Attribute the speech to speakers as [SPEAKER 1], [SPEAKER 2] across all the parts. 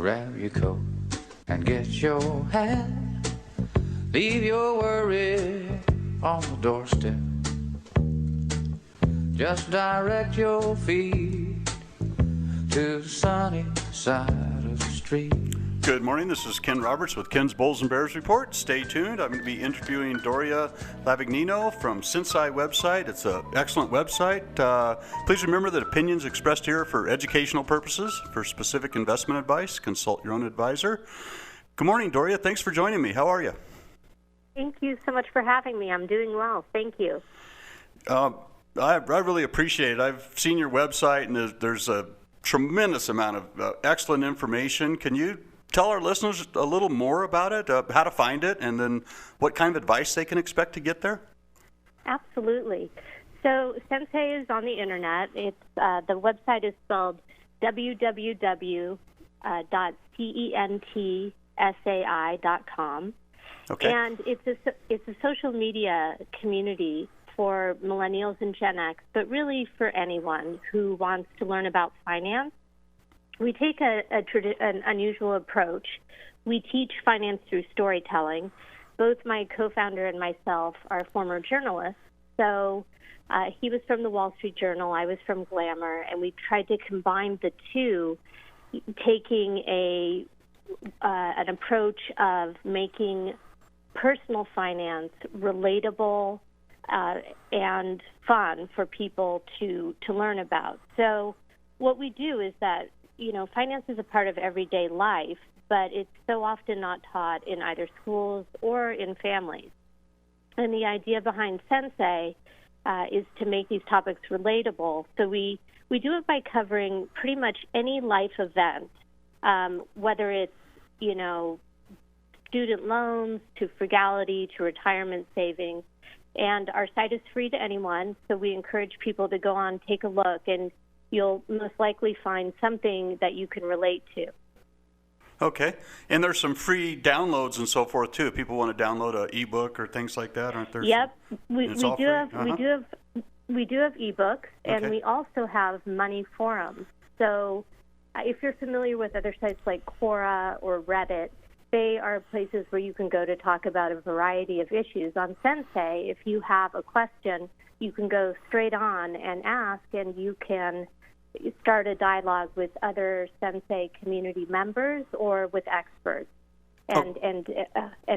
[SPEAKER 1] grab your coat and get your hat. Leave your worry on the doorstep. Just direct your feet to the sunny side of the street.
[SPEAKER 2] Good morning, this is Ken Roberts with Ken's Bulls and Bears Report. Stay tuned. I'm going to be interviewing Doria Lavagnino from CentSai website. It's an excellent website. Please remember that opinions expressed here are for educational purposes. For specific investment advice, consult your own advisor. Good morning, Doria. Thanks for joining me. How are you?
[SPEAKER 3] Thank you so much for having me. I'm doing well. Thank you.
[SPEAKER 2] I really appreciate it. I've seen your website, and there's a tremendous amount of excellent information. Can you tell our listeners a little more about it, how to find it, and then what kind of advice they can expect to get there? Absolutely.
[SPEAKER 3] So CentSai is on the internet. It's the website is spelled www.centsai.com.
[SPEAKER 2] Okay.
[SPEAKER 3] And it's a social media community for millennials and Gen X, but really for anyone who wants to learn about finance. We take an unusual approach. We teach finance through storytelling. Both my co-founder and myself are former journalists. So he was from the Wall Street Journal, I was from Glamour, and we tried to combine the two, taking an approach of making personal finance relatable and fun for people to learn about. So what we do is that, finance is a part of everyday life, but it's so often not taught in either schools or in families. And the idea behind CentSai is to make these topics relatable. So we do it by covering pretty much any life event, whether it's, student loans to frugality to retirement savings. And our site is free to anyone, so we encourage people to go on, take a look, and you'll most likely find something that you can relate to.
[SPEAKER 2] Okay. And there's some free downloads and so forth, too. If people want to download an ebook or things like that, aren't there?
[SPEAKER 3] Yep. We do
[SPEAKER 2] have
[SPEAKER 3] ebooks, and
[SPEAKER 2] Okay.
[SPEAKER 3] we also have money forums. So if you're familiar with other sites like Quora or Reddit, they are places where you can go to talk about a variety of issues. On CentSai, if you have a question, you can go straight on and ask, and you can start a dialogue with other CentSai community members or with experts, and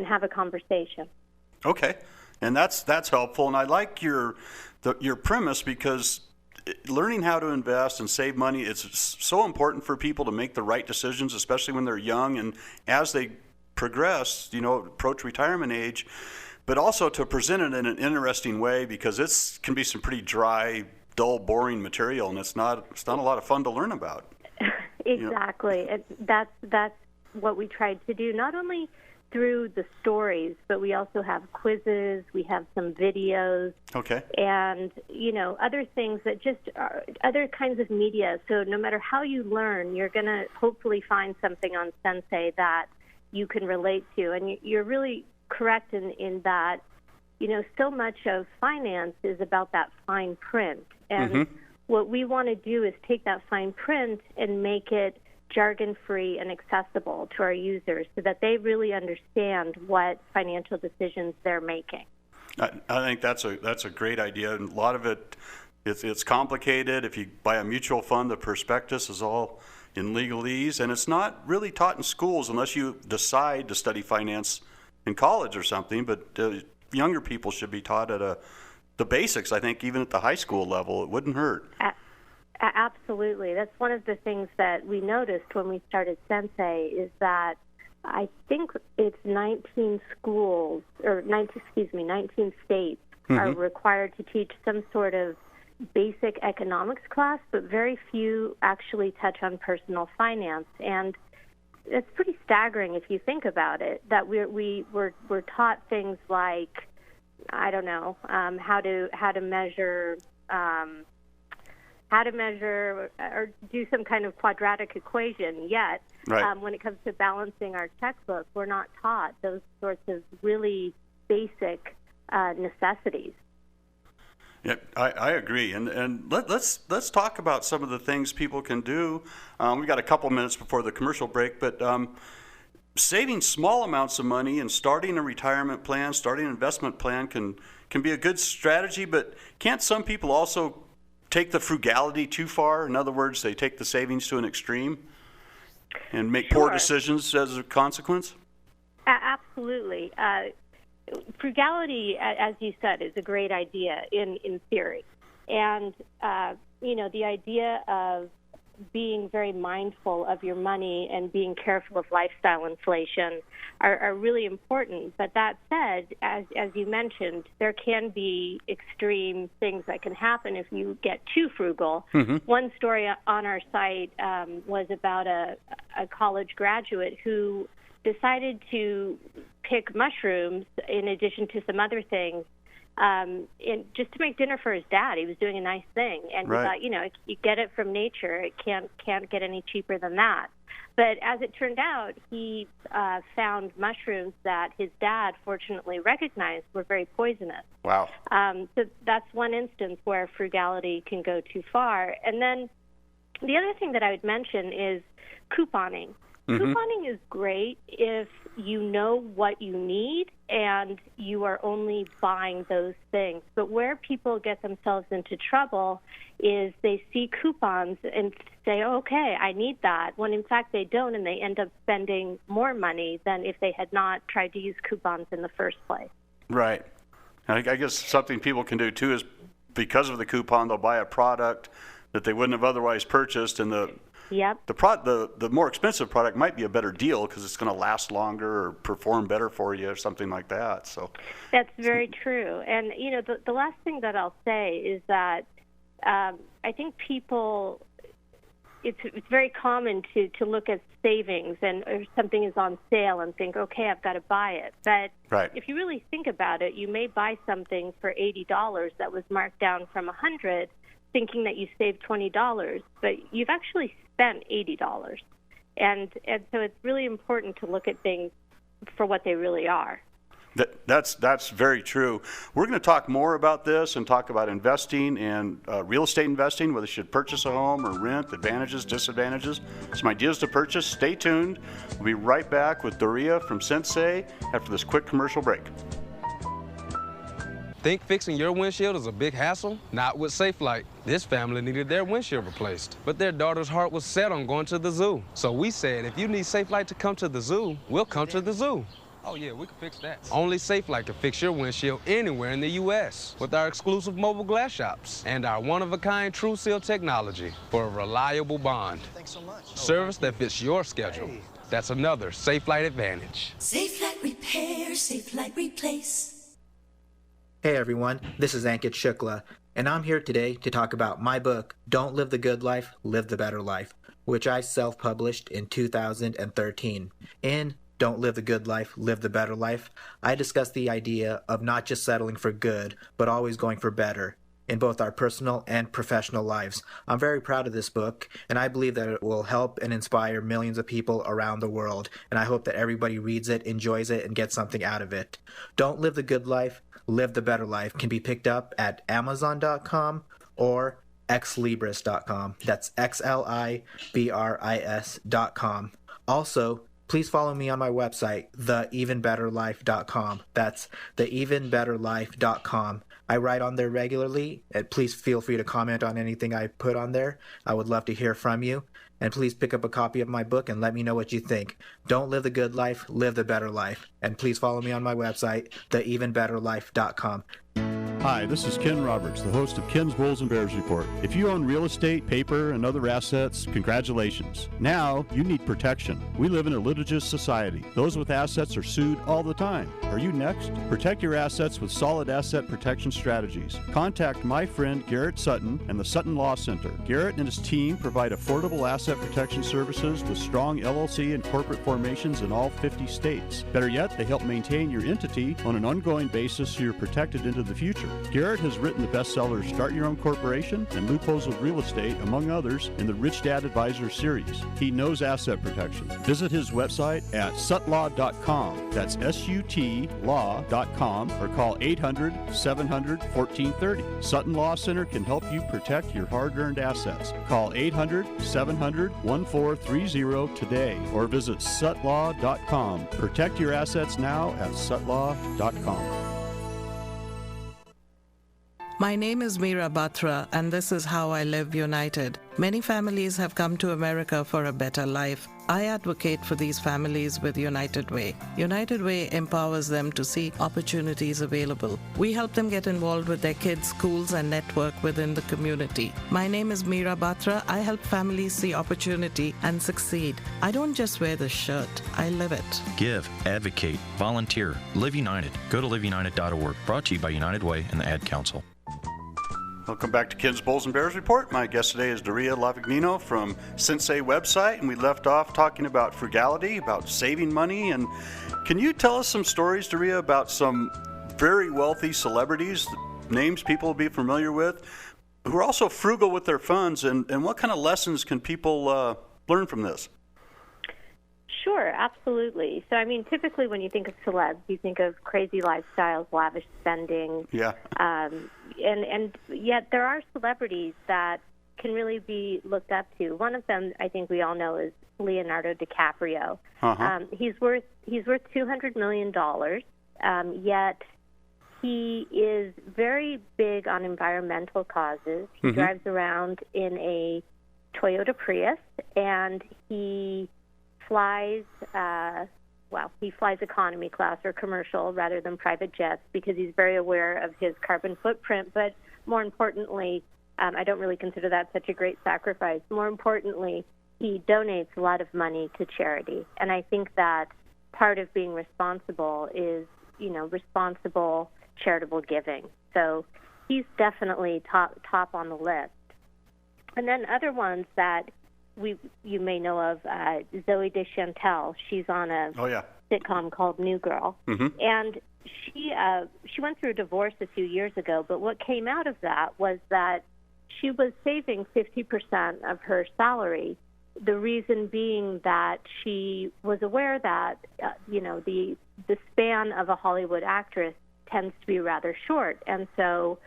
[SPEAKER 3] have a conversation.
[SPEAKER 2] Okay, and that's helpful. And I like your premise, because learning how to invest and save money, it's so important for people to make the right decisions, especially when they're young and as they progress, approach retirement age, but also to present it in an interesting way, because it can be some pretty dry, dull, boring material, and it's not a lot of fun to learn about.
[SPEAKER 3] Exactly. That's what we tried to do, not only through the stories, but we also have quizzes, we have some videos,
[SPEAKER 2] okay,
[SPEAKER 3] and other things that just are other kinds of media. So no matter how you learn, you're going to hopefully find something on CentSai that you can relate to. And you're really correct in that, so much of finance is about that fine print. And what we want to do is take that fine print and make it jargon-free and accessible to our users so that they really understand what financial decisions they're making.
[SPEAKER 2] I think that's a great idea. And a lot of it's complicated. If you buy a mutual fund, the prospectus is all in legalese, and it's not really taught in schools unless you decide to study finance in college or something. But younger people should be taught at the basics. I think even at the high school level, it wouldn't hurt.
[SPEAKER 3] Absolutely. That's one of the things that we noticed when we started CentSai, is that I think it's 19 schools, or 19 states are required to teach some sort of basic economics class, but very few actually touch on personal finance. And it's pretty staggering if you think about it, that we're taught things like, I don't know, how to measure or do some kind of quadratic equation, yet
[SPEAKER 2] right.
[SPEAKER 3] When it comes to balancing our checkbook, we're not taught those sorts of really basic necessities.
[SPEAKER 2] Yeah, I agree, and let's talk about some of the things people can do. We've got a couple minutes before the commercial break, but saving small amounts of money and starting a retirement plan, starting an investment plan can be a good strategy, but can't some people also take the frugality too far? In other words, they take the savings to an extreme and make poor decisions as a consequence?
[SPEAKER 3] Absolutely. Frugality, as you said, is a great idea in theory. And, the idea of being very mindful of your money and being careful of lifestyle inflation are really important. But that said, as you mentioned, there can be extreme things that can happen if you get too frugal. Mm-hmm. One story on our site was about a college graduate who decided to pick mushrooms in addition to some other things, just to make dinner for his dad. He was doing a nice thing, and
[SPEAKER 2] right.
[SPEAKER 3] he thought, you get it from nature. It can't get any cheaper than that. But as it turned out, he found mushrooms that his dad fortunately recognized were very poisonous.
[SPEAKER 2] Wow.
[SPEAKER 3] So that's one instance where frugality can go too far. And then the other thing that I would mention is couponing. Mm-hmm. Couponing is great if you know what you need and you are only buying those things. But where people get themselves into trouble is they see coupons and say, okay, I need that, when in fact they don't, and they end up spending more money than if they had not tried to use coupons in the first place.
[SPEAKER 2] Right. I guess something people can do too is because of the coupon, they'll buy a product that they wouldn't have otherwise purchased, and the more expensive product might be a better deal because it's going to last longer or perform better for you or something like that. So
[SPEAKER 3] that's very true. And the last thing that I'll say is that I think people, it's very common to look at savings and if something is on sale and think, okay, I've got to buy it. But
[SPEAKER 2] right.
[SPEAKER 3] If you really think about it, you may buy something for $80 that was marked down from $100, thinking that you saved $20, but you've actually spent $80. And so it's really important to look at things for what they really are.
[SPEAKER 2] That's very true. We're going to talk more about this and talk about investing and real estate investing, whether you should purchase a home or rent, advantages, disadvantages, some ideas to purchase. Stay tuned. We'll be right back with Doria from CentSai after this quick commercial break.
[SPEAKER 4] Think fixing your windshield is a big hassle? Not with SafeLight. This family needed their windshield replaced, but their daughter's heart was set on going to the zoo. So we said, if you need SafeLight to come to the zoo, we'll come to the zoo. Oh yeah, we can fix that. Only SafeLight can fix your windshield anywhere in the U.S. with our exclusive mobile glass shops and our one-of-a-kind True Seal technology for a reliable bond.
[SPEAKER 5] Thanks so much.
[SPEAKER 4] Service that fits your schedule. That's another SafeLight advantage.
[SPEAKER 6] SafeLight repair, SafeLight replace.
[SPEAKER 5] Hey everyone, this is Ankit Shukla, and I'm here today to talk about my book, Don't Live the Good Life, Live the Better Life, which I self-published in 2013. In Don't Live the Good Life, Live the Better Life, I discuss the idea of not just settling for good, but always going for better in both our personal and professional lives. I'm very proud of this book, and I believe that it will help and inspire millions of people around the world, and I hope that everybody reads it, enjoys it, and gets something out of it. Don't Live the Good Life, Live the Better Life can be picked up at Amazon.com or xlibris.com. That's xlibris.com. Also, please follow me on my website, theevenbetterlife.com. That's theevenbetterlife.com. I write on there regularly, and please feel free to comment on anything I put on there. I would love to hear from you. And please pick up a copy of my book and let me know what you think. Don't live the good life, live the better life. And please follow me on my website, theevenbetterlife.com.
[SPEAKER 7] Hi, this is Ken Roberts, the host of Ken's Bulls and Bears Report. If you own real estate, paper, and other assets, congratulations. Now you need protection. We live in a litigious society. Those with assets are sued all the time. Are you next? Protect your assets with solid asset protection strategies. Contact my friend Garrett Sutton and the Sutton Law Center. Garrett and his team provide affordable asset protection services with strong LLC and corporate formations in all 50 states. Better yet, they help maintain your entity on an ongoing basis so you're protected into the future. Garrett has written the bestsellers Start Your Own Corporation and Loopholes of Real Estate, among others, in the Rich Dad Advisor series. He knows asset protection. Visit his website at sutlaw.com. That's S-U-T law.com, or call 800-700-1430. Sutton Law Center can help you protect your hard-earned assets. Call 800-700-1430 today or visit sutlaw.com. Protect your assets now at sutlaw.com.
[SPEAKER 8] My name is Meera Batra, and this is How I Live United. Many families have come to America for a better life. I advocate for these families with United Way. United Way empowers them to see opportunities available. We help them get involved with their kids' schools and network within the community. My name is Meera Batra. I help families see opportunity and succeed. I don't just wear the shirt, I live it.
[SPEAKER 9] Give, advocate, volunteer, Live United. Go to liveunited.org. Brought to you by United Way and the Ad Council.
[SPEAKER 2] Welcome back to Ken's Bulls and Bears Report. My guest today is Doria Lavagnino from CentSai website, and we left off talking about frugality, about saving money. And can you tell us some stories, Doria, about some very wealthy celebrities, names people will be familiar with, who are also frugal with their funds, and what kind of lessons can people learn from this?
[SPEAKER 3] Sure, absolutely. So, I mean, typically when you think of celebs, you think of crazy lifestyles, lavish spending.
[SPEAKER 2] Yeah.
[SPEAKER 3] And yet there are celebrities that can really be looked up to. One of them, I think we all know, is Leonardo DiCaprio.
[SPEAKER 2] Uh-huh.
[SPEAKER 3] He's worth $200 million, yet he is very big on environmental causes. He drives around in a Toyota Prius, and he flies economy class or commercial rather than private jets because he's very aware of his carbon footprint. But more importantly, I don't really consider that such a great sacrifice. More importantly, he donates a lot of money to charity. And I think that part of being responsible is, responsible charitable giving. So he's definitely top on the list. And then other ones that you may know of, Zooey Deschantel. She's on a sitcom called New Girl, and she went through a divorce a few years ago. But what came out of that was that she was saving 50% of her salary. The reason being that she was aware that the span of a Hollywood actress tends to be rather short, and so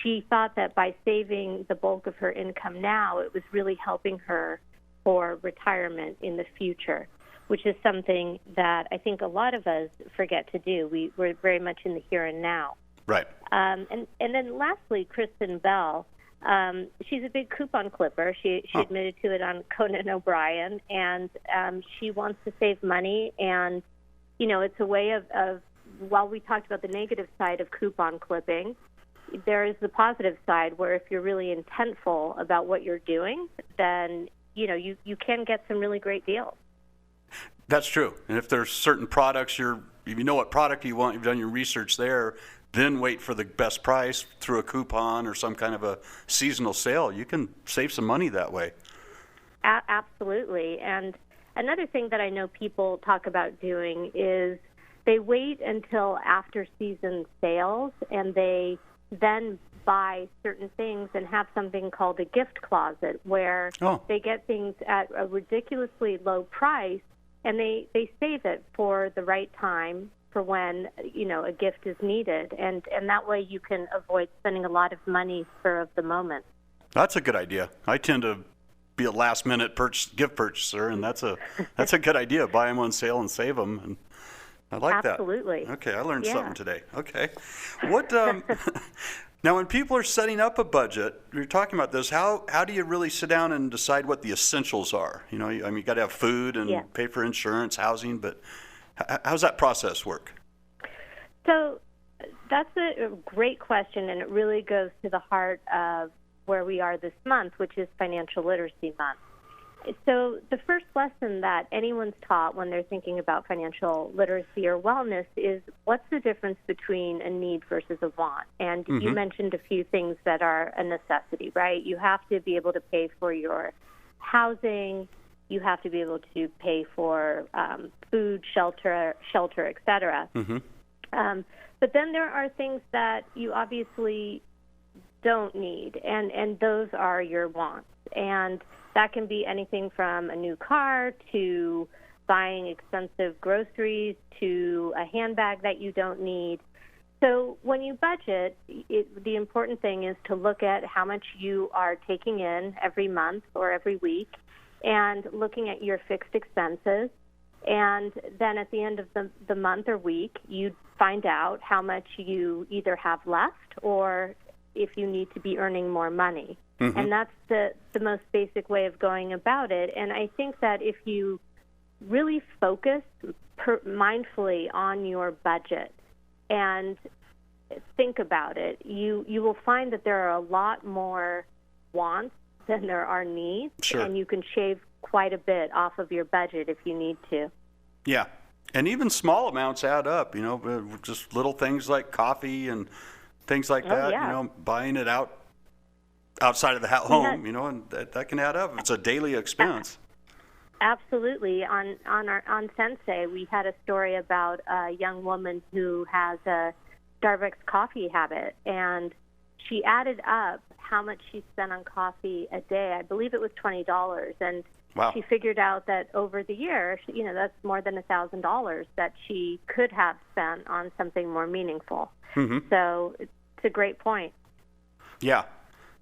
[SPEAKER 3] she thought that by saving the bulk of her income now, it was really helping her for retirement in the future, which is something that I think a lot of us forget to do. We're very much in the here and now.
[SPEAKER 2] Right.
[SPEAKER 3] And then lastly, Kristen Bell. She's a big coupon clipper. She admitted to it on Conan O'Brien, and she wants to save money. And, it's a way of while we talked about the negative side of coupon clipping, there is the positive side where if you're really intentful about what you're doing, then you can get some really great deals.
[SPEAKER 2] That's true. And if there's certain products, if you know what product you want, you've done your research there, then wait for the best price through a coupon or some kind of a seasonal sale. You can save some money that way.
[SPEAKER 3] Absolutely. And another thing that I know people talk about doing is they wait until after season sales and they then buy certain things and have something called a gift closet where they get things at a ridiculously low price and they save it for the right time for when a gift is needed, and that way you can avoid spending a lot of money spur of the moment.
[SPEAKER 2] That's a good idea. I tend to be a last minute gift purchaser, and that's a good idea. Buy them on sale and save them. And I like that.
[SPEAKER 3] Absolutely.
[SPEAKER 2] Okay, I learned something today. Okay. What now when people are setting up a budget, you're talking about this, how do you really sit down and decide what the essentials are? You got to have food and pay for insurance, housing, but how's that process work? So
[SPEAKER 3] that's a great question, and it really goes to the heart of where we are this month, which is Financial Literacy Month. So the first lesson that anyone's taught when they're thinking about financial literacy or wellness is what's the difference between a need versus a want? And you mentioned a few things that are a necessity, right? You have to be able to pay for your housing. You have to be able to pay for food, shelter, et cetera. But then there are things that you obviously don't need, and those are your wants. And that can be anything from a new car to buying expensive groceries to a handbag that you don't need. So when you budget, the important thing is to look at how much you are taking in every month or every week and looking at your fixed expenses. And then at the end of the month or week, you find out how much you either have left or if you need to be earning more money. Mm-hmm. And that's the most basic way of going about it. And I think that if you really focus mindfully on your budget and think about it, you will find that there are a lot more wants than there are needs. Sure. And you can shave quite a bit off of your budget if you need to.
[SPEAKER 2] Yeah. And even small amounts add up, just little things like coffee and things like that, yeah. Buying it outside of the home, and that can add up. It's a daily expense.
[SPEAKER 3] Absolutely. On CentSai, we had a story about a young woman who has a Starbucks coffee habit, and she added up how much she spent on coffee a day. I believe it was $20, and wow. She figured out that over the year, that's more than $1,000 that she could have spent on something more meaningful. Mm-hmm. So it's a great point.
[SPEAKER 2] Yeah.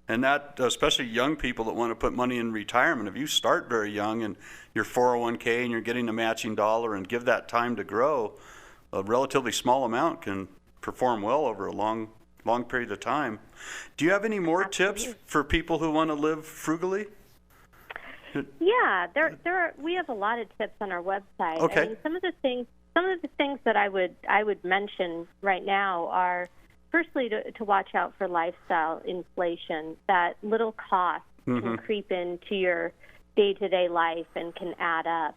[SPEAKER 2] And that, especially young people that want to put money in retirement, if you start very young and your 401k and you're getting a matching dollar and give that time to grow, a relatively small amount can perform well over a long period of time. Do you have any more Absolutely. Tips for people who want to live frugally?
[SPEAKER 3] Yeah, there are. We have a lot of tips on our website.
[SPEAKER 2] Okay.
[SPEAKER 3] I mean, some of the things that I would mention right now are, firstly, to watch out for lifestyle inflation. That little cost mm-hmm. can creep into your day-to-day life and can add up.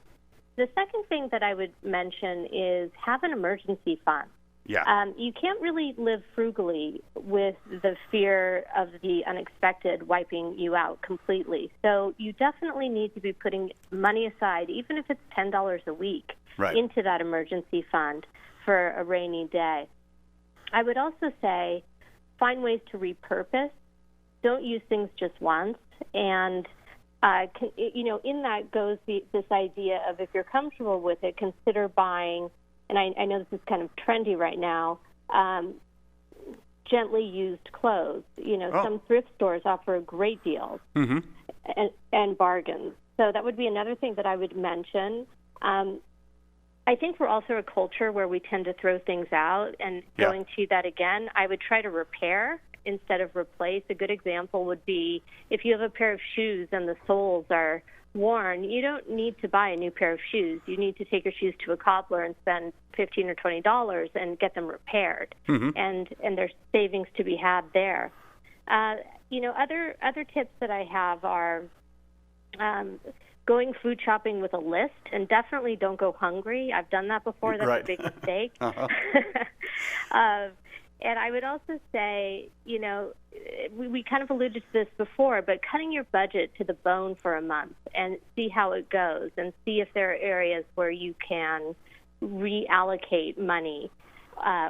[SPEAKER 3] The second thing that I would mention is have an emergency fund.
[SPEAKER 2] Yeah.
[SPEAKER 3] You can't really live frugally with the fear of the unexpected wiping you out completely. So you definitely need to be putting money aside, even if it's $10 a week, right. into that emergency fund for a rainy day. I would also say find ways to repurpose. Don't use things just once. And, in that goes this idea of if you're comfortable with it, consider buying, and I know this is kind of trendy right now, gently used clothes. Some thrift stores offer great deals mm-hmm. and bargains. So that would be another thing that I would mention. I think we're also a culture where we tend to throw things out, and going to that again, I would try to repair instead of replace. A good example would be if you have a pair of shoes and the soles are worn, you don't need to buy a new pair of shoes. You need to take your shoes to a cobbler and spend $15 or $20 and get them repaired. Mm-hmm. And there's savings to be had there. Other tips that I have are going food shopping with a list, and definitely don't go hungry. I've done that before. That's right. A big mistake. Uh-huh. And I would also say, we kind of alluded to this before, but cutting your budget to the bone for a month and see how it goes and see if there are areas where you can reallocate money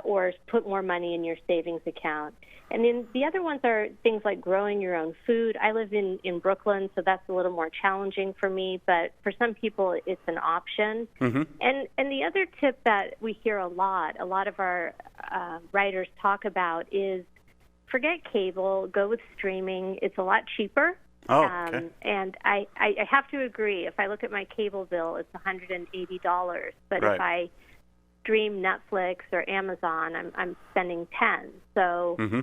[SPEAKER 3] or put more money in your savings account. And then the other ones are things like growing your own food. I live in Brooklyn, so that's a little more challenging for me, but for some people it's an option. Mm-hmm. And the other tip that we hear a lot of our writers talk about is forget cable, go with streaming. It's a lot cheaper.
[SPEAKER 2] Oh, okay.
[SPEAKER 3] And I have to agree. If I look at my cable bill, it's $180. But right. If I stream Netflix or Amazon, I'm spending $10. So, mm-hmm.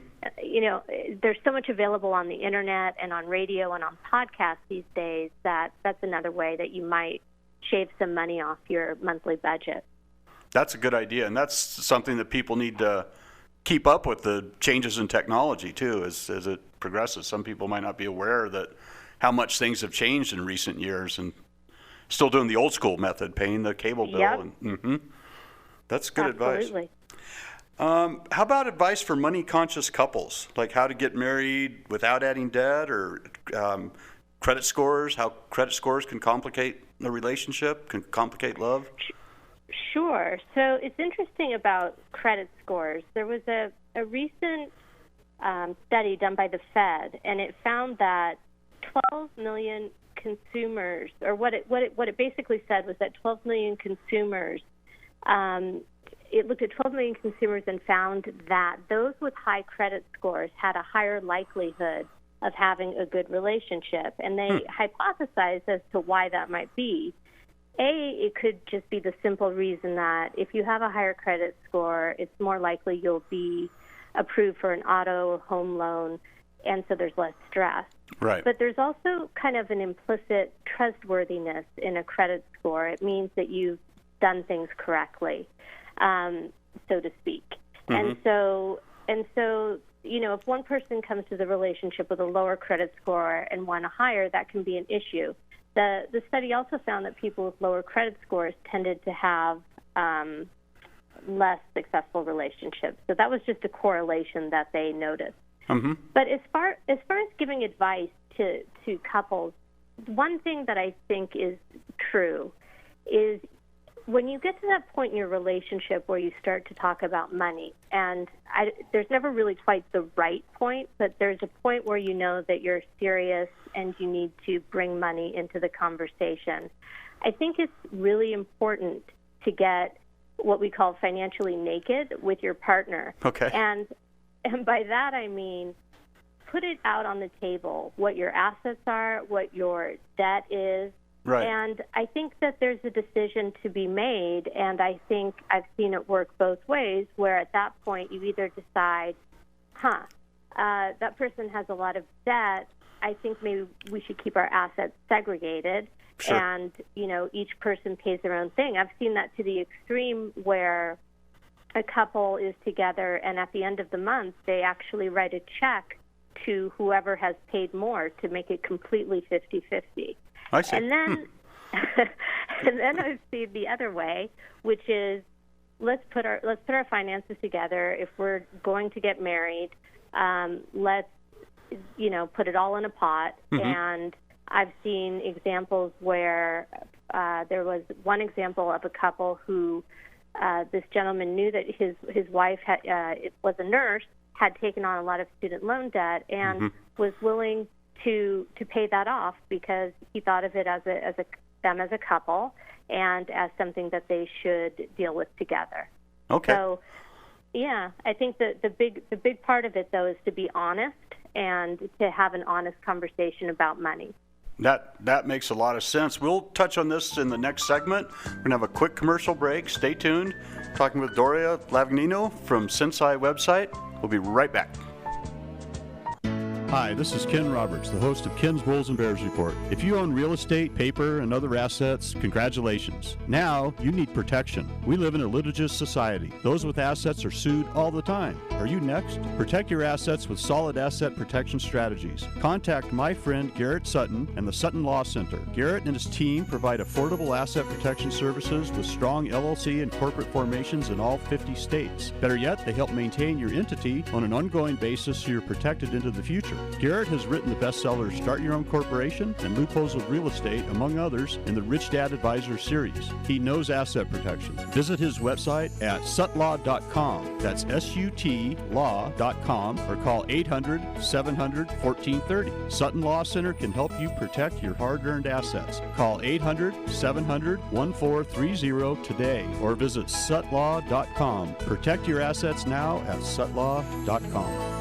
[SPEAKER 3] There's so much available on the internet and on radio and on podcasts these days that's another way that you might shave some money off your monthly budget.
[SPEAKER 2] That's a good idea, and that's something that people need to keep up with, the changes in technology too as it progresses. Some people might not be aware that how much things have changed in recent years, and still doing the old school method, paying the cable bill.
[SPEAKER 3] Yep.
[SPEAKER 2] And, mm-hmm. That's good
[SPEAKER 3] Absolutely.
[SPEAKER 2] Advice. How about advice for money-conscious couples, like how to get married without adding debt, or credit scores, how credit scores can complicate a relationship, can complicate love?
[SPEAKER 3] Sure. So it's interesting about credit scores. There was a recent study done by the Fed, and it found that 12 million consumers, or what it basically said was that 12 million consumers, it looked at 12 million consumers and found that those with high credit scores had a higher likelihood of having a good relationship. And they hypothesized as to why that might be. It could just be the simple reason that if you have a higher credit score, it's more likely you'll be approved for an auto or home loan, and so there's less stress.
[SPEAKER 2] Right.
[SPEAKER 3] But there's also kind of an implicit trustworthiness in a credit score. It means that you've done things correctly, so to speak. And so, if one person comes to the relationship with a lower credit score and one a higher, that can be an issue. The study also found that people with lower credit scores tended to have less successful relationships. So that was just a correlation that they noticed. But as far as giving advice to couples, one thing that I think is true is when you get to that point in your relationship where you start to talk about money, and there's never really quite the right point, but there's a point where you know that you're serious and you need to bring money into the conversation. I think it's really important to get what we call financially naked with your partner.
[SPEAKER 2] Okay.
[SPEAKER 3] And by that I mean put it out on the table, what your assets are, what your debt is.
[SPEAKER 2] Right.
[SPEAKER 3] And I think that there's a decision to be made, and I think I've seen it work both ways, where at that point you either decide, that person has a lot of debt, I think maybe we should keep our assets segregated.
[SPEAKER 2] Sure.
[SPEAKER 3] And, each person pays their own thing. I've seen that to the extreme where a couple is together and at the end of the month they actually write a check to whoever has paid more to make it completely 50-50.
[SPEAKER 2] I see.
[SPEAKER 3] And then and then I've seen the other way, which is let's put our finances together. If we're going to get married, let's put it all in a pot. And I've seen examples where there was one example of a couple who this gentleman knew that his wife was a nurse, had taken on a lot of student loan debt, and was willing to pay that off because he thought of it as them as a couple and as something that they should deal with together.
[SPEAKER 2] Okay.
[SPEAKER 3] So, yeah, I think that the big part of it though is to be honest and to have an honest conversation about money.
[SPEAKER 2] That makes a lot of sense. We'll touch on this in the next segment. We're going to have a quick commercial break. Stay tuned. Talking with Doria Lavagnino from CentSai website. We'll be right back.
[SPEAKER 7] Hi, this is Ken Roberts, the host of Ken's Bulls and Bears Report. If you own real estate, paper, and other assets, congratulations. Now you need protection. We live in a litigious society. Those with assets are sued all the time. Are you next? Protect your assets with solid asset protection strategies. Contact my friend Garrett Sutton and the Sutton Law Center. Garrett and his team provide affordable asset protection services with strong LLC and corporate formations in all 50 states. Better yet, they help maintain your entity on an ongoing basis so you're protected into the future. Garrett has written the bestsellers Start Your Own Corporation and Loopholes of Real Estate, among others, in the Rich Dad Advisor series. He knows asset protection. Visit his website at sutlaw.com. That's SUTlaw.com, or call 800-700-1430. Sutton Law Center can help you protect your hard-earned assets. Call 800-700-1430 today, or visit sutlaw.com. Protect your assets now at sutlaw.com.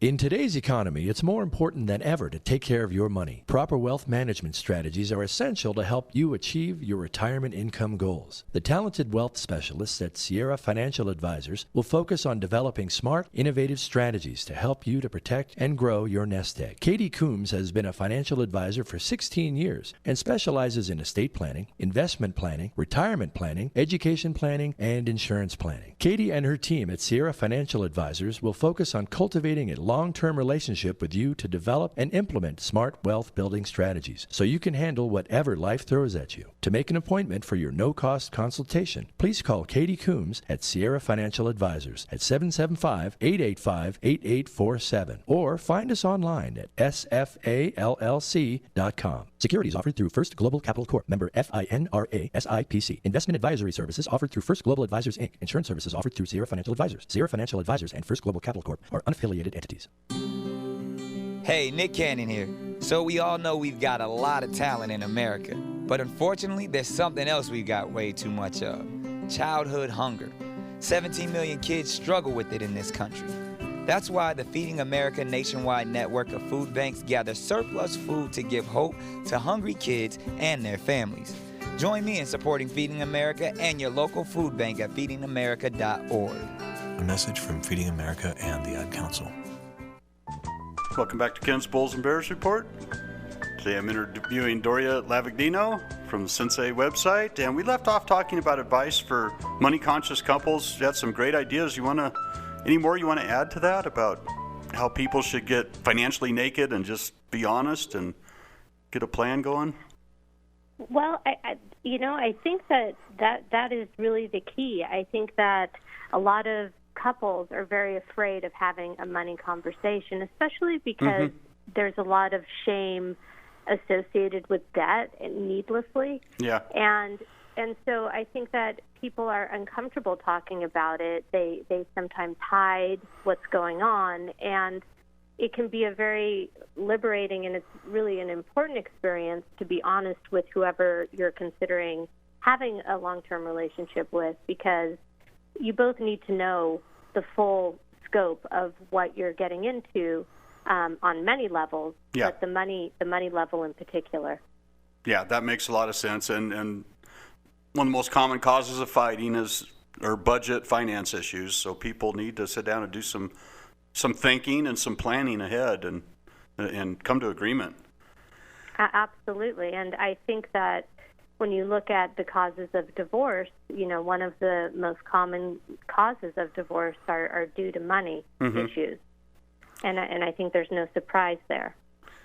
[SPEAKER 10] In today's economy, it's more important than ever to take care of your money. Proper wealth management strategies are essential to help you achieve your retirement income goals. The talented wealth specialists at Sierra Financial Advisors will focus on developing smart, innovative strategies to help you to protect and grow your nest egg. Katie Coombs has been a financial advisor for 16 years and specializes in estate planning, investment planning, retirement planning, education planning, and insurance planning. Katie and her team at Sierra Financial Advisors will focus on cultivating a long-term relationship with you to develop and implement smart wealth building strategies so you can handle whatever life throws at you. To make an appointment for your no-cost consultation, please call Katie Coombs at Sierra Financial Advisors at 775-885-8847 or find us online at sfallc.com. Securities offered through First Global Capital Corp. Member FINRA SIPC. Investment advisory services offered through First Global Advisors, Inc. Insurance services offered through Sierra Financial Advisors. Sierra Financial Advisors and First Global Capital Corp. are unaffiliated entities.
[SPEAKER 11] Hey, Nick Cannon here. So we all know we've got a lot of talent in America, but unfortunately, there's something else we've got way too much of: childhood hunger. 17 million kids struggle with it in this country. That's why the Feeding America nationwide network of food banks gather surplus food to give hope to hungry kids and their families. Join me in supporting Feeding America and your local food bank at feedingamerica.org.
[SPEAKER 12] A message from Feeding America and the Ad Council.
[SPEAKER 2] Welcome back to Ken's Bulls and Bears Report. Today I'm interviewing Doria Lavagnino from the CentSai website, and we left off talking about advice for money-conscious couples. You had some great ideas. Any more you want to add to that about how people should get financially naked and just be honest and get a plan going?
[SPEAKER 3] Well, I think that is really the key. I think that a lot of couples are very afraid of having a money conversation, especially because there's a lot of shame associated with debt needlessly.
[SPEAKER 2] Yeah.
[SPEAKER 3] And so I think that people are uncomfortable talking about it. They sometimes hide what's going on, and it can be a very liberating, and it's really an important experience to be honest with whoever you're considering having a long-term relationship with, because you both need to know the full scope of what you're getting into on many levels, but the money level in particular.
[SPEAKER 2] Yeah, that makes a lot of sense. And one of the most common causes of fighting is budget finance issues. So people need to sit down and do some thinking and some planning ahead and come to agreement.
[SPEAKER 3] Absolutely. And I think that when you look at the causes of divorce, one of the most common causes of divorce are due to money issues. And I think there's no surprise there.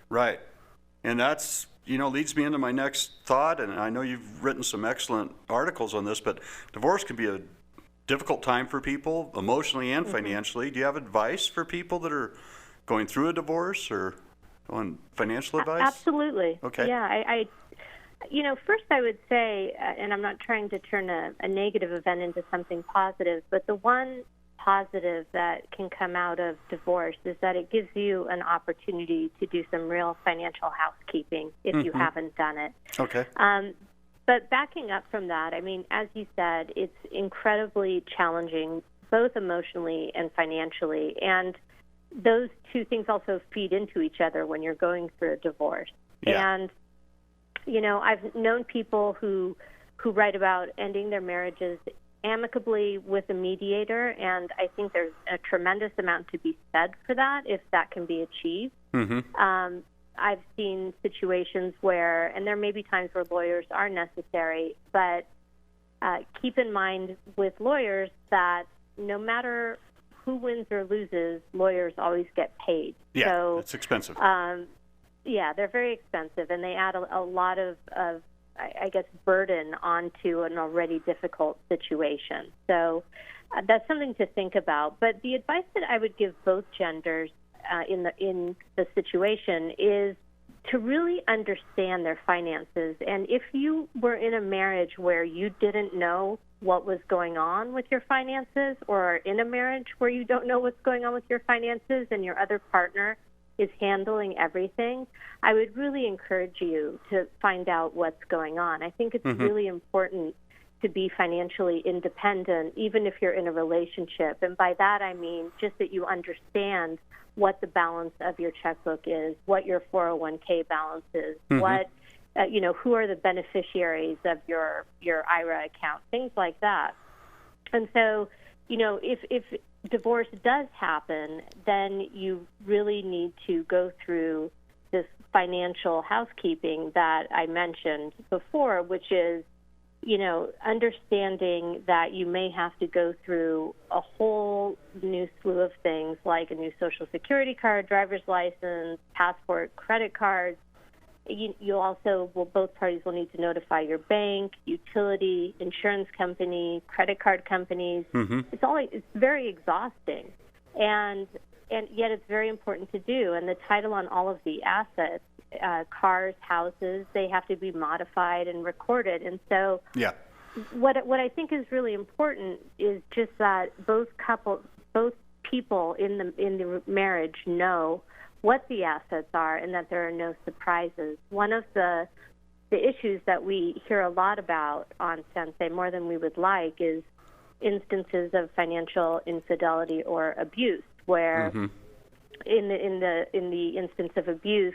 [SPEAKER 3] Right.
[SPEAKER 2] And that's, leads me into my next thought, and I know you've written some excellent articles on this, but divorce can be a difficult time for people, emotionally and financially. Do you have advice for people that are going through a divorce or on financial advice?
[SPEAKER 3] Absolutely.
[SPEAKER 2] Okay.
[SPEAKER 3] Yeah, first I would say, and I'm not trying to turn a negative event into something positive, but the one positive that can come out of divorce is that it gives you an opportunity to do some real financial housekeeping if you haven't done it.
[SPEAKER 2] Okay.
[SPEAKER 3] But backing up from that, as you said, it's incredibly challenging, both emotionally and financially, and those two things also feed into each other when you're going through a divorce.
[SPEAKER 2] Yeah.
[SPEAKER 3] And I've known people who write about ending their marriages amicably with a mediator, and I think there's a tremendous amount to be said for that if that can be achieved. I've seen situations where, and there may be times where lawyers are necessary, but keep in mind with lawyers that no matter who wins or loses, lawyers always get paid.
[SPEAKER 2] Yeah,
[SPEAKER 3] so,
[SPEAKER 2] it's expensive.
[SPEAKER 3] Yeah, they're very expensive, and they add a lot of burden onto an already difficult situation. So that's something to think about. But the advice that I would give both genders in the situation is to really understand their finances. And if you were in a marriage where you didn't know what was going on with your finances, or are in a marriage where you don't know what's going on with your finances and your other partner is handling everything, I would really encourage you to find out what's going on. I think it's really important to be financially independent, even if you're in a relationship. And by that, I mean just that you understand what the balance of your checkbook is, what your 401k balance is, what, who are the beneficiaries of your IRA account, things like that. And so, if divorce does happen, then you really need to go through this financial housekeeping that I mentioned before, which is, understanding that you may have to go through a whole new slew of things like a new Social Security card, driver's license, passport, credit cards. Both parties will need to notify your bank, utility, insurance company, credit card companies. It's very exhausting, and yet it's very important to do. And the title on all of the assets cars, houses, they have to be modified and recorded. And so
[SPEAKER 2] yeah.
[SPEAKER 3] What I think is really important is just that both people in the marriage know what the assets are and that there are no surprises. One of the issues that we hear a lot about on CentSai, more than we would like, is instances of financial infidelity or abuse, where in the instance of abuse,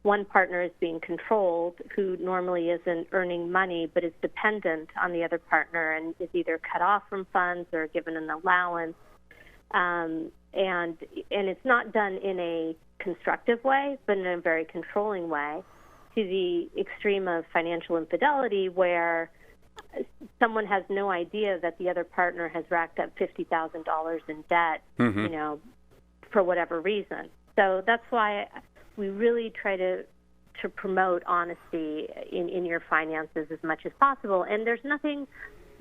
[SPEAKER 3] one partner is being controlled who normally isn't earning money but is dependent on the other partner and is either cut off from funds or given an allowance. And it's not done in a constructive way, but in a very controlling way, to the extreme of financial infidelity, where someone has no idea that the other partner has racked up $50,000 in debt, for whatever reason. So that's why we really try to promote honesty in your finances as much as possible. And there's nothing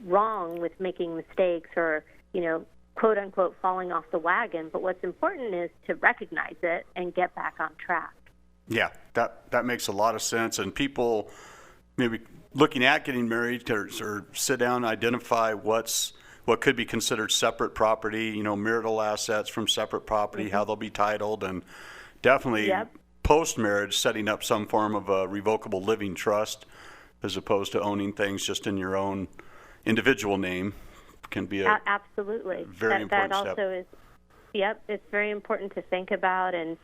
[SPEAKER 3] wrong with making mistakes or, quote unquote, falling off the wagon. But what's important is to recognize it and get back on track.
[SPEAKER 2] Yeah, that makes a lot of sense. And people maybe looking at getting married or sit down and identify what could be considered separate property, marital assets from separate property, how they'll be titled, and definitely post-marriage setting up some form of a revocable living trust as opposed to owning things just in your own individual name can be a
[SPEAKER 3] absolutely
[SPEAKER 2] very important
[SPEAKER 3] that
[SPEAKER 2] step.
[SPEAKER 3] Also is, it's very important to think about. And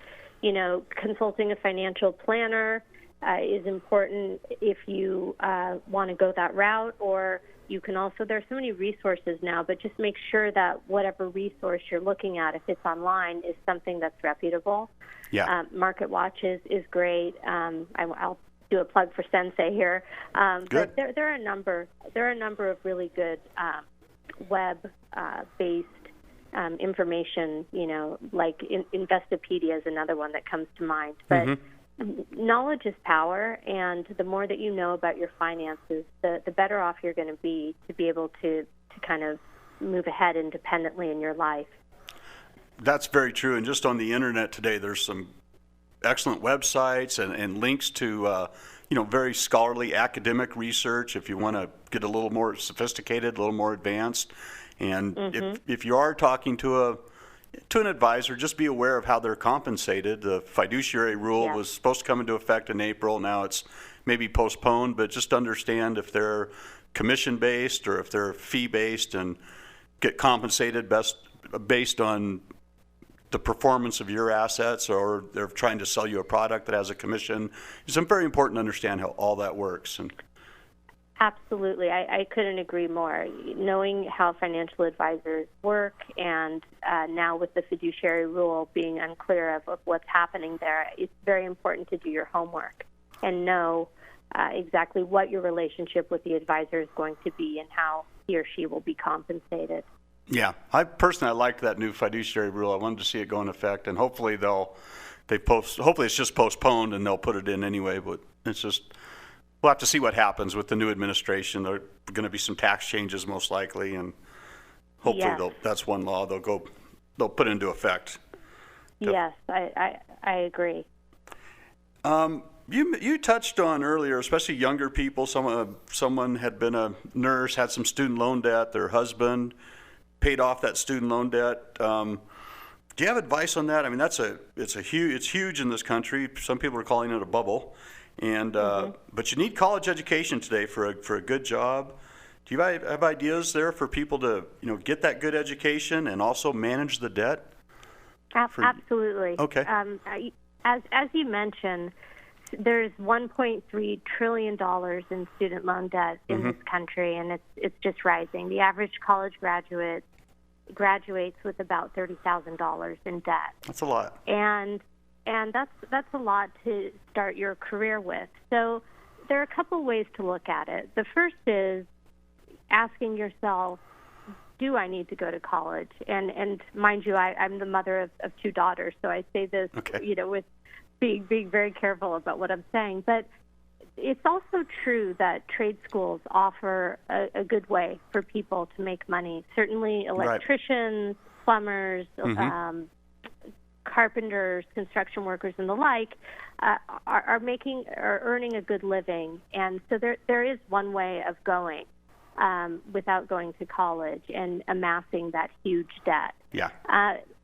[SPEAKER 3] consulting a financial planner is important if you want to go that route, or you can also, there's so many resources now, but just make sure that whatever resource you're looking at, if it's online, is something that's reputable.
[SPEAKER 2] Yeah.
[SPEAKER 3] Market Watch is great. I'll do a plug for CentSai here. But there are a number of really good web-based information. Like Investopedia is another one that comes to mind. But knowledge is power, and the more that you know about your finances, the better off you're going to be able to kind of move ahead independently in your life.
[SPEAKER 2] That's very true. And just on the internet today, there's some excellent websites and links to very scholarly academic research if you want to get a little more sophisticated, a little more advanced. And if you are talking to an advisor, just be aware of how they're compensated. The fiduciary rule was supposed to come into effect in April. Now it's maybe postponed, but just understand if they're commission-based or if they're fee-based, and get compensated based on the performance of your assets, or they're trying to sell you a product that has a commission. It's very important to understand how all that works. And
[SPEAKER 3] absolutely. I couldn't agree more. Knowing how financial advisors work, and now with the fiduciary rule being unclear of what's happening there, it's very important to do your homework and know exactly what your relationship with the advisor is going to be and how he or she will be compensated.
[SPEAKER 2] Yeah, I liked that new fiduciary rule. I wanted to see it go into effect, and hopefully hopefully it's just postponed and they'll put it in anyway. But it's just, we'll have to see what happens with the new administration. There are going to be some tax changes most likely, and hopefully that's one law they'll put into effect.
[SPEAKER 3] Yes, I agree.
[SPEAKER 2] You touched on earlier, especially younger people. Someone had been a nurse, had some student loan debt. Their husband paid off that student loan debt. Do you have advice on that? I mean, it's huge in this country. Some people are calling it a bubble, and but you need college education today for a good job. Do you have ideas there for people to get that good education and also manage the debt?
[SPEAKER 3] Absolutely.
[SPEAKER 2] Okay.
[SPEAKER 3] As you mentioned, there's $1.3 trillion in student loan debt in this country, and it's just rising. The average college graduate graduates with about $30,000 in debt.
[SPEAKER 2] That's a lot.
[SPEAKER 3] And that's a lot to start your career with. So there are a couple ways to look at it. The first is asking yourself, do I need to go to college? And mind you, I'm the mother of two daughters, so I say this, with being very careful about what I'm saying. But it's also true that trade schools offer a good way for people to make money. Certainly electricians, plumbers, carpenters, construction workers, and the like are earning a good living. And so there is one way of going without going to college and amassing that huge debt.
[SPEAKER 2] Yeah.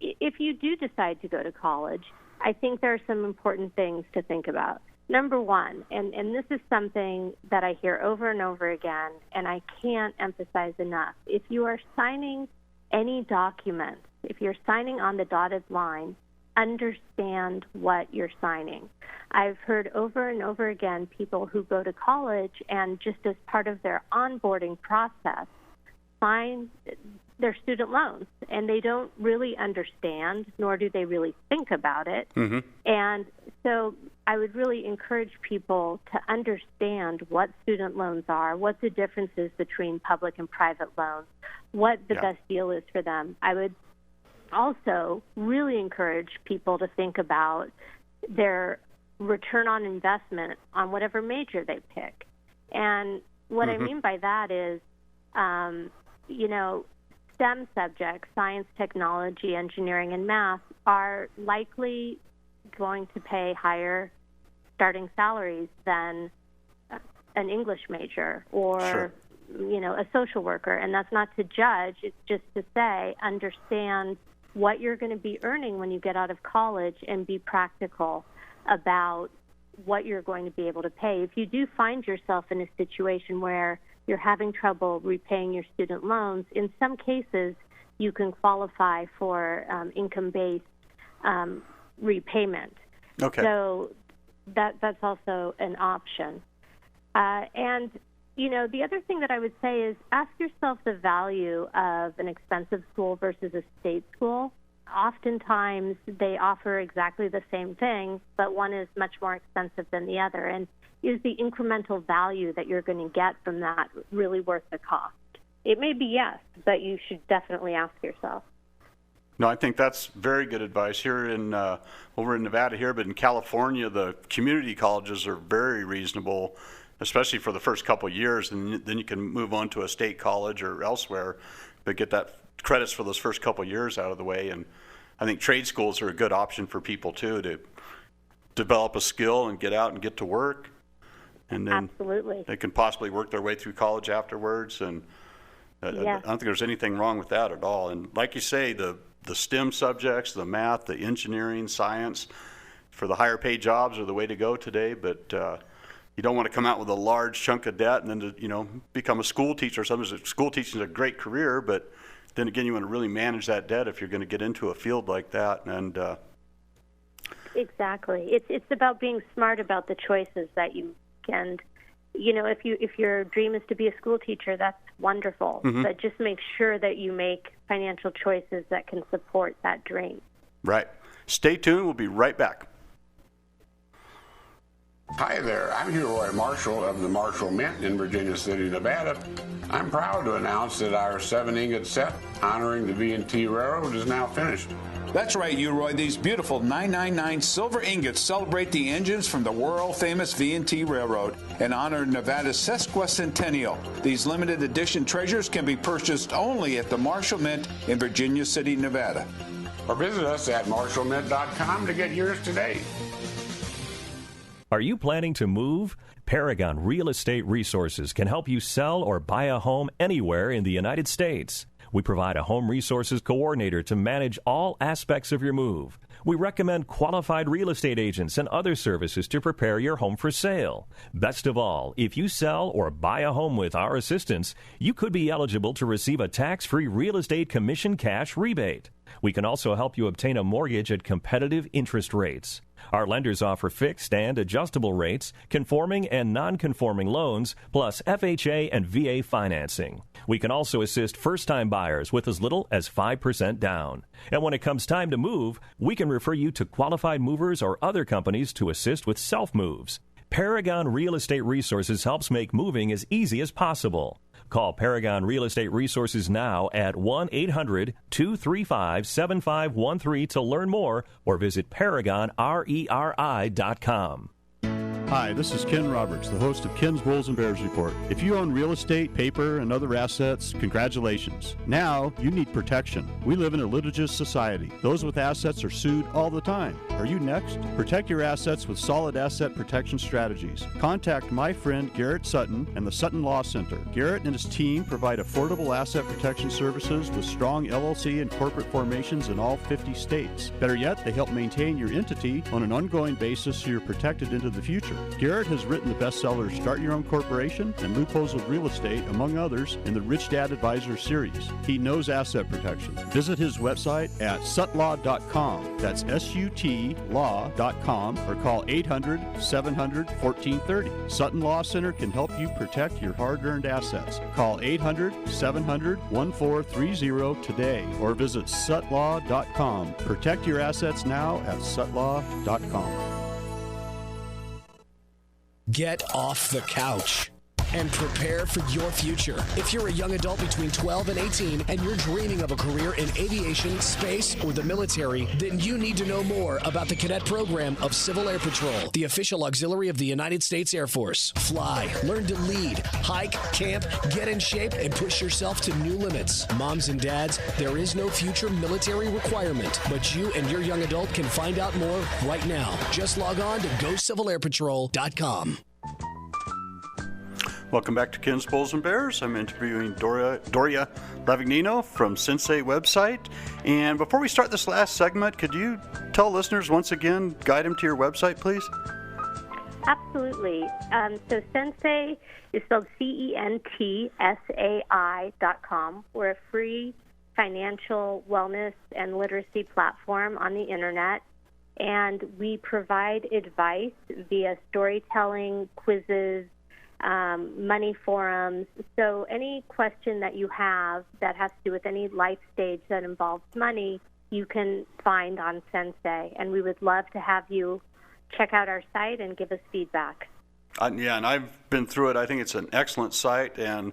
[SPEAKER 3] If you do decide to go to college, I think there are some important things to think about. Number one, and this is something that I hear over and over again, and I can't emphasize enough, if you are signing any document, if you're signing on the dotted line, understand what you're signing. I've heard over and over again people who go to college and just as part of their onboarding process sign their student loans, and they don't really understand, nor do they really think about it.
[SPEAKER 2] Mm-hmm.
[SPEAKER 3] And so I would really encourage people to understand what student loans are, what the differences between public and private loans, what the best deal is for them. I would also really encourage people to think about their return on investment on whatever major they pick. And what I mean by that is, STEM subjects, science, technology, engineering, and math, are likely going to pay higher starting salaries than an English major or, a social worker. And that's not to judge. It's just to say, understand what you're going to be earning when you get out of college and be practical about what you're going to be able to pay. If you do find yourself in a situation where you're having trouble repaying your student loans, in some cases you can qualify for income-based repayment.
[SPEAKER 2] Okay.
[SPEAKER 3] So that's also an option. And the other thing that I would say is ask yourself the value of an expensive school versus a state school. Oftentimes they offer exactly the same thing, but one is much more expensive than the other. And is the incremental value that you're going to get from that really worth the cost? It may be yes, but you should definitely ask yourself.
[SPEAKER 2] No, I think that's very good advice here over in Nevada here, but in California, the community colleges are very reasonable, especially for the first couple of years, and then you can move on to a state college or elsewhere, but get that credits for those first couple of years out of the way. And I think trade schools are a good option for people too, to develop a skill and get out and get to work. And then
[SPEAKER 3] Absolutely.
[SPEAKER 2] They can possibly work their way through college afterwards. And I don't think there's anything wrong with that at all. And like you say, the STEM subjects, the math, the engineering, science, for the higher paid jobs are the way to go today. But you don't want to come out with a large chunk of debt and then to, become a school teacher or something. School teaching is a great career, but then again, you want to really manage that debt if you're going to get into a field like that. And
[SPEAKER 3] exactly, it's about being smart about the choices that you make. And if your dream is to be a school teacher, that's wonderful.
[SPEAKER 2] Mm-hmm.
[SPEAKER 3] But just make sure that you make financial choices that can support that dream.
[SPEAKER 2] Right. Stay tuned. We'll be right back.
[SPEAKER 13] Hi there, I'm Hugh Roy Marshall of the Marshall Mint in Virginia City, Nevada. I'm proud to announce that our 7-ingot set honoring the V&T Railroad is now finished.
[SPEAKER 14] That's right, Hugh Roy. These beautiful 999 silver ingots celebrate the engines from the world-famous V&T Railroad and honor Nevada's sesquicentennial. These limited edition treasures can be purchased only at the Marshall Mint in Virginia City, Nevada.
[SPEAKER 13] Or visit us at marshallmint.com to get yours today.
[SPEAKER 15] Are you planning to move? Paragon Real Estate Resources can help you sell or buy a home anywhere in the United States. We provide a home resources coordinator to manage all aspects of your move. We recommend qualified real estate agents and other services to prepare your home for sale. Best of all, if you sell or buy a home with our assistance, you could be eligible to receive a tax-free real estate commission cash rebate. We can also help you obtain a mortgage at competitive interest rates. Our lenders offer fixed and adjustable rates, conforming and non-conforming loans, plus FHA and VA financing. We can also assist first-time buyers with as little as 5% down. And when it comes time to move, we can refer you to qualified movers or other companies to assist with self-moves. Paragon Real Estate Resources helps make moving as easy as possible. Call Paragon Real Estate Resources now at 1-800-235-7513 to learn more or visit ParagonRERI.com.
[SPEAKER 7] Hi, this is Ken Roberts, the host of Ken's Bulls and Bears Report. If you own real estate, paper, and other assets, congratulations. Now, you need protection. We live in a litigious society. Those with assets are sued all the time. Are you next? Protect your assets with solid asset protection strategies. Contact my friend Garrett Sutton and the Sutton Law Center. Garrett and his team provide affordable asset protection services with strong LLC and corporate formations in all 50 states. Better yet, they help maintain your entity on an ongoing basis so you're protected into the future. Garrett has written the bestsellers Start Your Own Corporation and Loopholes of Real Estate, among others, in the Rich Dad Advisor series. He knows asset protection. Visit his website at sutlaw.com. That's S-U-T law.com, or call 800-700-1430. Sutton Law Center can help you protect your hard-earned assets. Call 800-700-1430 today or visit sutlaw.com. Protect your assets now at sutlaw.com.
[SPEAKER 16] Get off the couch and prepare for your future. If you're a young adult between 12 and 18 and you're dreaming of a career in aviation, space, or the military, then you need to know more about the cadet program of Civil Air Patrol, the official auxiliary of the United States Air Force. Fly, learn to lead, hike, camp, get in shape, and push yourself to new limits. Moms and dads, there is no future military requirement, but you and your young adult can find out more right now. Just log on to GoCivilAirPatrol.com.
[SPEAKER 2] Welcome back to Ken's Bulls and Bears. I'm interviewing Doria Lavagnino from CentSai website. And before we start this last segment, could you tell listeners once again, guide them to your website, please?
[SPEAKER 3] Absolutely. So CentSai is spelled CentSai.com. We're a free financial wellness and literacy platform on the internet. And we provide advice via storytelling, quizzes, money forums. So any question that you have that has to do with any life stage that involves money, you can find on CentSai. And we would love to have you check out our site and give us feedback.
[SPEAKER 2] Yeah, and I've been through it. I think it's an excellent site. And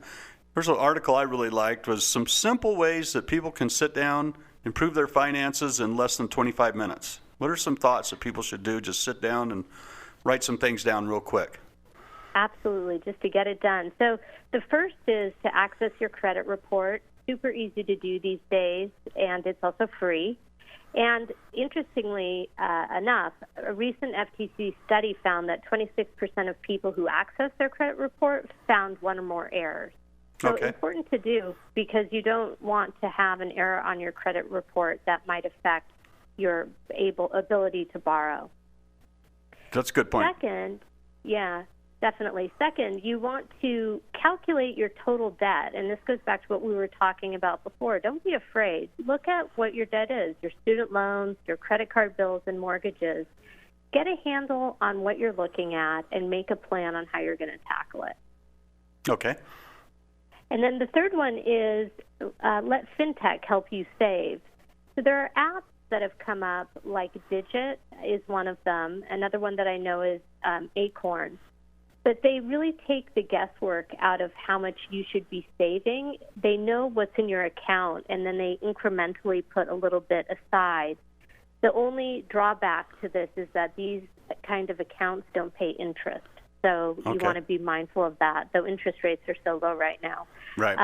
[SPEAKER 2] there's an article I really liked was some simple ways that people can sit down, improve their finances in less than 25 minutes. What are some thoughts that people should do? Just sit down and write some things down real quick.
[SPEAKER 3] Absolutely, just to get it done. So the first is to access your credit report. Super easy to do these days, and it's also free. And interestingly enough, a recent FTC study found that 26% of people who access their credit report found one or more errors. So important to do because you don't want to have an error on your credit report that might affect your ability to borrow.
[SPEAKER 2] That's a good point.
[SPEAKER 3] Second, definitely. Second, you want to calculate your total debt, and this goes back to what we were talking about before. Don't be afraid. Look at what your debt is, your student loans, your credit card bills, and mortgages. Get a handle on what you're looking at and make a plan on how you're going to tackle it. Okay. And then the third one is let FinTech help you save. So there are apps that have come up, like Digit is one of them. Another one that I know is Acorn. But they really take the guesswork out of how much you should be saving. They know what's in your account, and then they incrementally put a little bit aside. The only drawback to this is that these kind of accounts don't pay interest. So you want to be mindful of that, though interest rates are so low right now.
[SPEAKER 2] Right.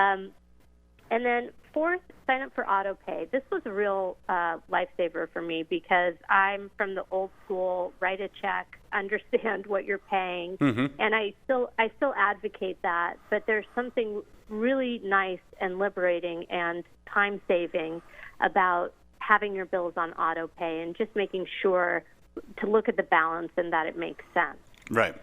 [SPEAKER 3] And then fourth, sign up for AutoPay. This was a real lifesaver for me because I'm from the old school, write a check, understand what you're paying, and I still advocate that. But there's something really nice and liberating and time-saving about having your bills on AutoPay and just making sure to look at the balance and that it makes sense.
[SPEAKER 2] Right.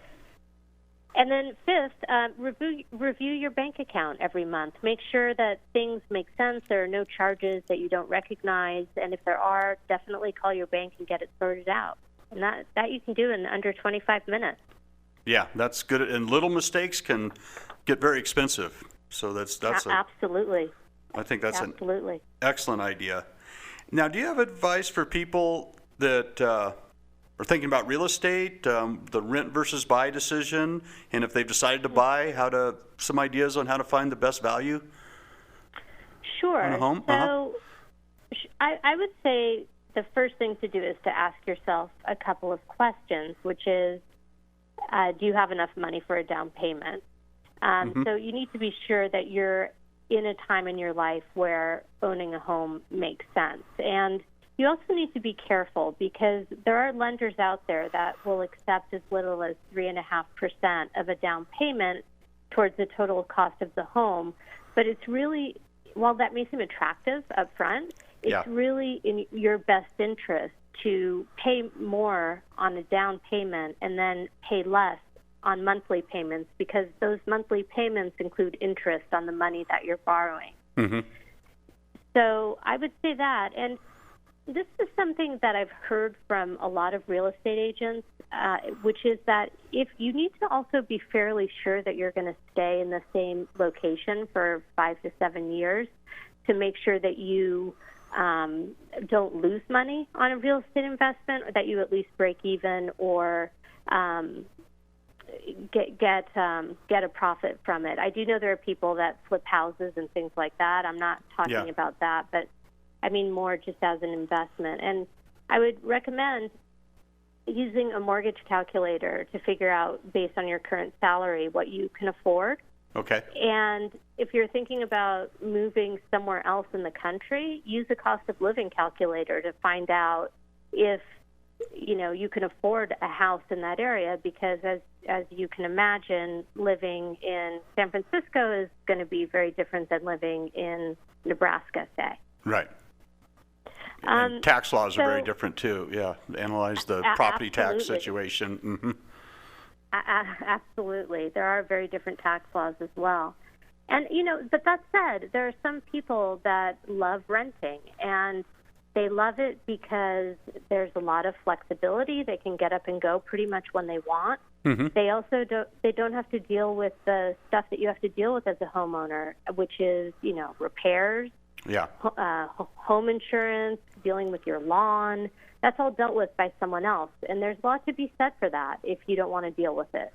[SPEAKER 3] And then fifth, review your bank account every month. Make sure that things make sense. There are no charges that you don't recognize. And if there are, definitely call your bank and get it sorted out. And that you can do in under 25 minutes.
[SPEAKER 2] Yeah, that's good. And little mistakes can get very expensive. So that's
[SPEAKER 3] absolutely.
[SPEAKER 2] I think that's
[SPEAKER 3] absolutely
[SPEAKER 2] an excellent idea. Now, do you have advice for people that are thinking about real estate, the rent versus buy decision, and if they've decided to buy, some ideas on how to find the best value?
[SPEAKER 3] Sure.
[SPEAKER 2] On a home?
[SPEAKER 3] So I would say the first thing to do is to ask yourself a couple of questions, which is, do you have enough money for a down payment? So you need to be sure that you're in a time in your life where owning a home makes sense. And you also need to be careful because there are lenders out there that will accept as little as 3.5% of a down payment towards the total cost of the home. But it's really, while that may seem attractive up front, it's really in your best interest to pay more on a down payment and then pay less on monthly payments, because those monthly payments include interest on the money that you're borrowing. So I would say that. And this is something that I've heard from a lot of real estate agents, which is that if you need to also be fairly sure that you're going to stay in the same location for 5 to 7 years to make sure that you don't lose money on a real estate investment, or that you at least break even or get a profit from it. I do know there are people that flip houses and things like that. I'm not talking about that, but I mean more just as an investment. And I would recommend using a mortgage calculator to figure out, based on your current salary, what you can afford.
[SPEAKER 2] Okay.
[SPEAKER 3] And if you're thinking about moving somewhere else in the country, use a cost of living calculator to find out if you can afford a house in that area, because as you can imagine, living in San Francisco is going to be very different than living in Nebraska, say.
[SPEAKER 2] Right. And tax laws are very different too. Yeah. Analyze the property tax situation.
[SPEAKER 3] Absolutely. There are very different tax laws as well. And, but that said, there are some people that love renting, and they love it because there's a lot of flexibility. They can get up and go pretty much when they want. They also don't have to deal with the stuff that you have to deal with as a homeowner, which is, repairs, home insurance, dealing with your lawn. That's all dealt with by someone else. And there's a lot to be said for that if you don't want to deal with it.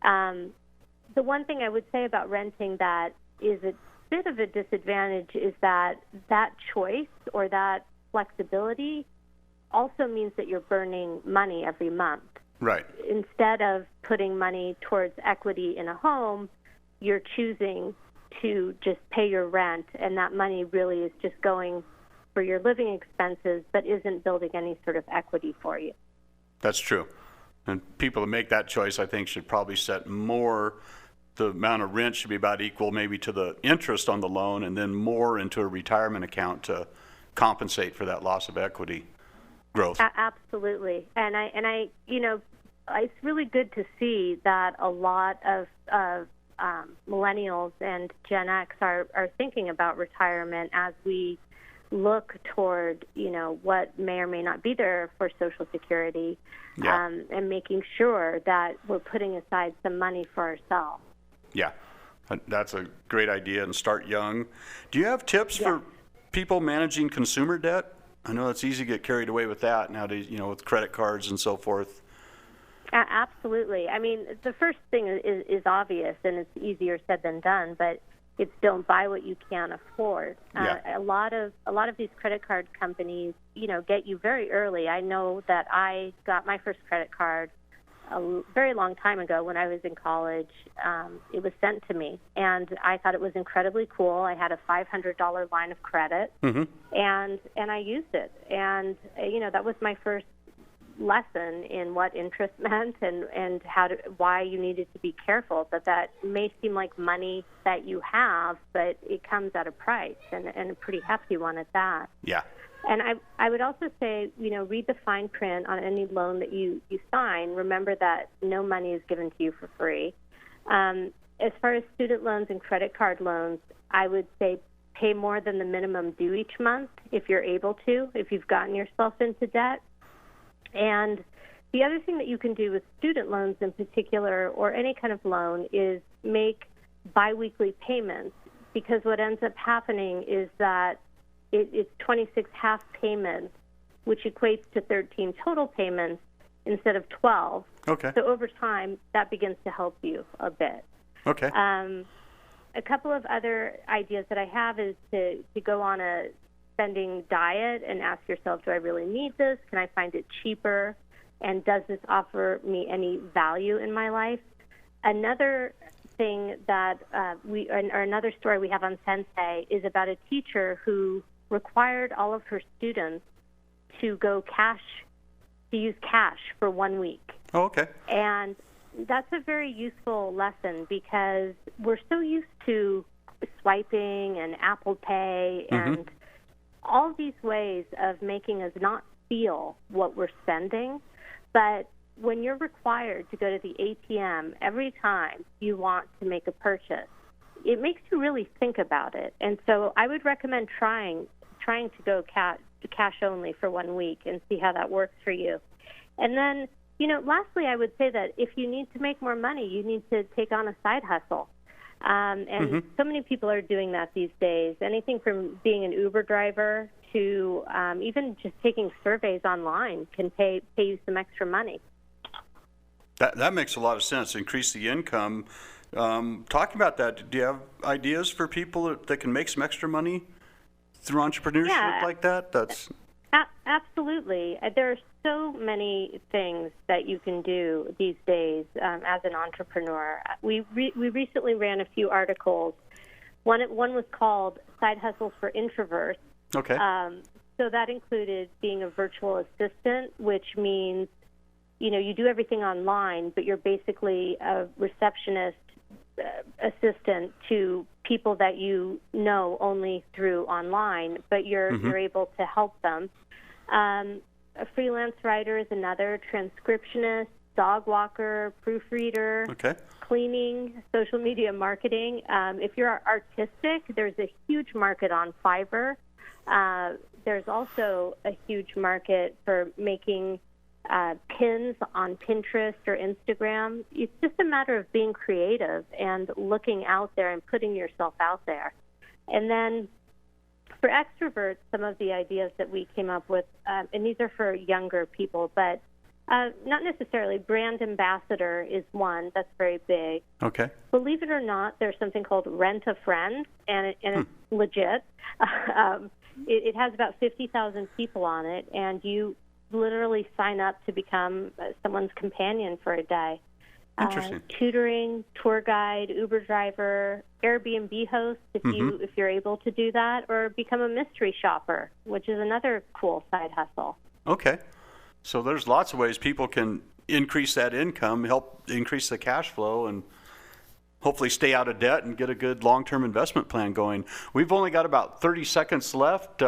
[SPEAKER 3] The one thing I would say about renting that is a bit of a disadvantage is that choice or that flexibility also means that you're burning money every month.
[SPEAKER 2] Right.
[SPEAKER 3] Instead of putting money towards equity in a home, you're choosing to just pay your rent, and that money really is just going for your living expenses, but isn't building any sort of equity for you.
[SPEAKER 2] That's true. And people that make that choice, I think, should probably set more. The amount of rent should be about equal maybe to the interest on the loan, and then more into a retirement account to compensate for that loss of equity growth.
[SPEAKER 3] Absolutely. And I it's really good to see that a lot of millennials and Gen X are thinking about retirement as we look toward, what may or may not be there for Social Security, and making sure that we're putting aside some money for ourselves.
[SPEAKER 2] Yeah, that's a great idea, and start young. Do you have tips for people managing consumer debt? I know it's easy to get carried away with that nowadays, with credit cards and so forth.
[SPEAKER 3] Absolutely. I mean, the first thing is obvious, and it's easier said than done, but it's don't buy what you can't afford. A lot of these credit card companies, get you very early. I know that I got my first credit card a very long time ago when I was in college. It was sent to me, and I thought it was incredibly cool. I had a $500 line of credit, and I used it. And, that was my first lesson in what interest meant and why you needed to be careful. That may seem like money that you have, but it comes at a price, and a pretty hefty one at that.
[SPEAKER 2] Yeah.
[SPEAKER 3] And I would also say, read the fine print on any loan that you sign. Remember that no money is given to you for free. As far as student loans and credit card loans, I would say pay more than the minimum due each month if you're able to, if you've gotten yourself into debt. And the other thing that you can do with student loans in particular, or any kind of loan, is make biweekly payments, because what ends up happening is that it's 26 half payments, which equates to 13 total payments instead of 12.
[SPEAKER 2] Okay.
[SPEAKER 3] So over time, that begins to help you a bit.
[SPEAKER 2] Okay.
[SPEAKER 3] A couple of other ideas that I have is to go on a spending diet and ask yourself, do I really need this? Can I find it cheaper? And does this offer me any value in my life? Another thing that another story we have on CentSai is about a teacher who required all of her students to use cash for 1 week.
[SPEAKER 2] Oh, okay.
[SPEAKER 3] And that's a very useful lesson because we're so used to swiping and Apple Pay and all these ways of making us not feel what we're spending. But when you're required to go to the ATM every time you want to make a purchase, it makes you really think about it. And so I would recommend trying to go cash only for 1 week and see how that works for you. And then, lastly, I would say that if you need to make more money, you need to take on a side hustle. And so many people are doing that these days. Anything from being an Uber driver to even just taking surveys online can pay you some extra money.
[SPEAKER 2] That makes a lot of sense. Increase the income. Talking about that, do you have ideas for people that can make some extra money through entrepreneurship like that?
[SPEAKER 3] Absolutely. There are so many things that you can do these days as an entrepreneur. We recently ran a few articles. One was called Side Hustles for Introverts.
[SPEAKER 2] Okay.
[SPEAKER 3] So that included being a virtual assistant, which means, you do everything online, but you're basically a receptionist assistant to people that you know only through online, but you're able to help them. A freelance writer is another, transcriptionist, dog walker, proofreader, cleaning, social media marketing. If you're artistic, there's a huge market on Fiverr. There's also a huge market for making pins on Pinterest or Instagram. It's just a matter of being creative and looking out there and putting yourself out there. And then for extroverts, some of the ideas that we came up with, and these are for younger people, but not necessarily. Brand ambassador is one that's very big.
[SPEAKER 2] Okay.
[SPEAKER 3] Believe it or not, there's something called Rent a Friend, and it's legit. It has about 50,000 people on it, and you literally sign up to become someone's companion for a day.
[SPEAKER 2] Interesting.
[SPEAKER 3] Tutoring, tour guide, Uber driver, Airbnb host if you're able to do that, or become a mystery shopper, which is another cool side hustle.
[SPEAKER 2] Okay. So there's lots of ways people can increase that income, help increase the cash flow, and hopefully stay out of debt and get a good long-term investment plan going. We've only got about 30 seconds left. Is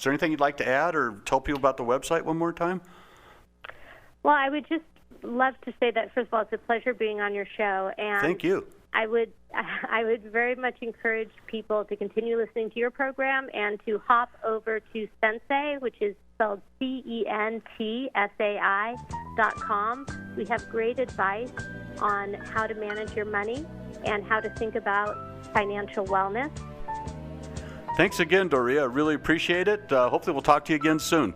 [SPEAKER 2] there anything you'd like to add or tell people about the website one more time?
[SPEAKER 3] Well, I would just love to say that, first of all, it's a pleasure being on your show. And
[SPEAKER 2] thank you.
[SPEAKER 3] I would very much encourage people to continue listening to your program and to hop over to CentSai, which is spelled CentSai.com. We have great advice on how to manage your money and how to think about financial wellness.
[SPEAKER 2] Thanks again, Doria. I really appreciate it. Hopefully we'll talk to you again soon.